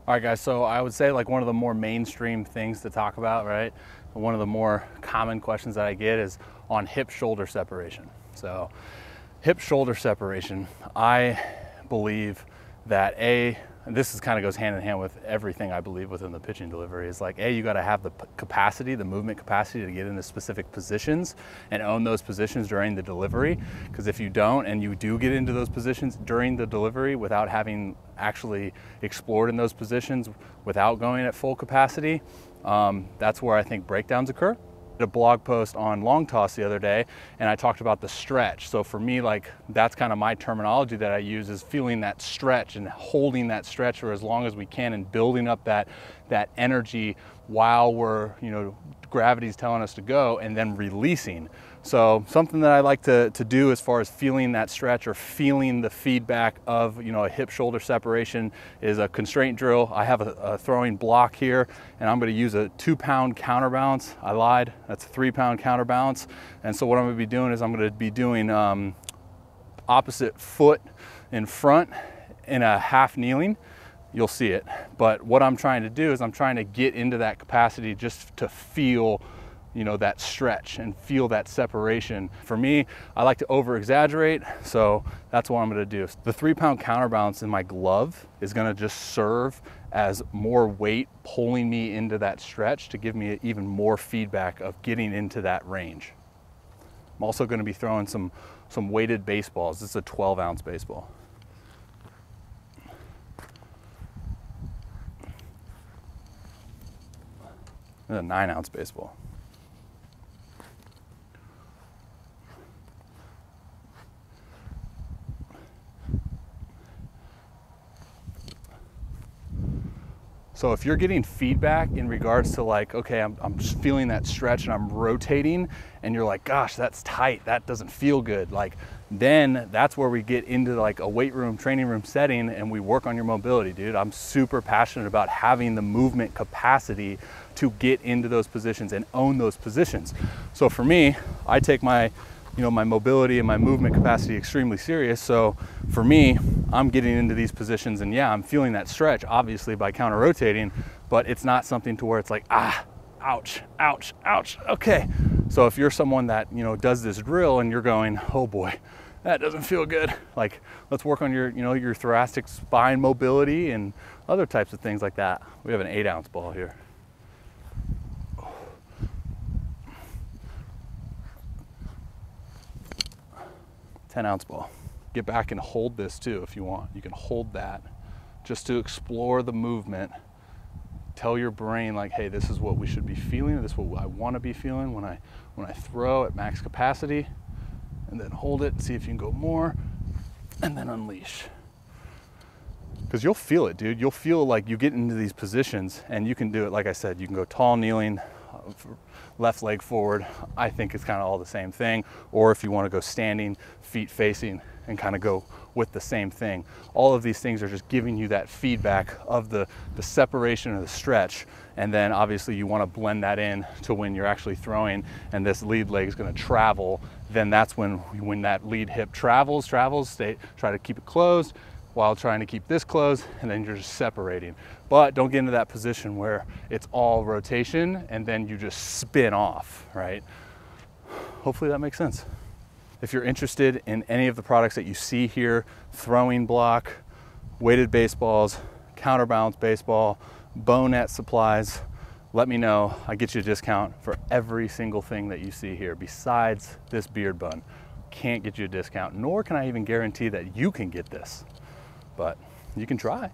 All right, guys, so I would say like one of the more mainstream things to talk about, right? One of the more common questions that I get is on hip-shoulder separation. So hip-shoulder separation, I believe that this is kind of goes hand in hand with everything I believe within the pitching delivery, is like, you got to have the capacity, the movement capacity to get into specific positions and own those positions during the delivery. Because if you don't, and you do get into those positions during the delivery without having actually explored in those positions, without going at full capacity, that's where I think breakdowns occur. A blog post on long toss the other day, and I talked about the stretch. So for me, like, that's kind of my terminology that I use, is feeling that stretch and holding that stretch for as long as we can and building up that energy while we're, gravity's telling us to go, and then releasing. So something that I like to do as far as feeling that stretch or feeling the feedback of, a hip shoulder separation is a constraint drill. I have a throwing block here, and I'm going to use a 2-pound counterbalance. I lied, that's a 3-pound counterbalance. And so what I'm going to be doing is I'm going to be doing opposite foot in front in a half kneeling. You'll see it. But what I'm trying to do is I'm trying to get into that capacity just to feel, that stretch and feel that separation. For me, I like to over exaggerate, so that's what I'm going to do. The 3-pound counterbalance in my glove is going to just serve as more weight pulling me into that stretch to give me even more feedback of getting into that range. I'm also going to be throwing some weighted baseballs. This is a 12-ounce baseball. This is a 9-ounce baseball. So if you're getting feedback in regards to like, okay, I'm just feeling that stretch and I'm rotating, and you're like, gosh, that's tight, that doesn't feel good, like, then that's where we get into like a weight room, training room setting, and we work on your mobility, dude. I'm super passionate about having the movement capacity to get into those positions and own those positions. So for me, I take my my mobility and my movement capacity extremely serious. So for me, I'm getting into these positions, and yeah, I'm feeling that stretch obviously by counter rotating, but it's not something to where it's like, ouch, ouch, ouch. Okay. So if you're someone that, does this drill and you're going, oh boy, that doesn't feel good, like, let's work on your, your thoracic spine mobility and other types of things like that. We have an 8-ounce ball here. 10-ounce ball. Get back and hold this too if you want. You can hold that just to explore the movement. Tell your brain like, hey, this is what we should be feeling. This is what I want to be feeling when I throw at max capacity. And then hold it and see if you can go more, and then unleash. Because you'll feel it, dude. You'll feel like you get into these positions, and you can do it, like I said, you can go tall kneeling, left leg forward. I think it's kind of all the same thing. Or if you want to go standing, feet facing, and kind of go with the same thing. All of these things are just giving you that feedback of the separation of the stretch. And then obviously you want to blend that in to when you're actually throwing and this lead leg is going to travel. Then that's when that lead hip travels, try to keep it closed while trying to keep this closed, and then you're just separating. But don't get into that position where it's all rotation and then you just spin off, right? Hopefully that makes sense. If you're interested in any of the products that you see here, throwing block, weighted baseballs, counterbalance baseball, bow net supplies, let me know. I get you a discount for every single thing that you see here besides this beard bun. Can't get you a discount, nor can I even guarantee that you can get this, but you can try.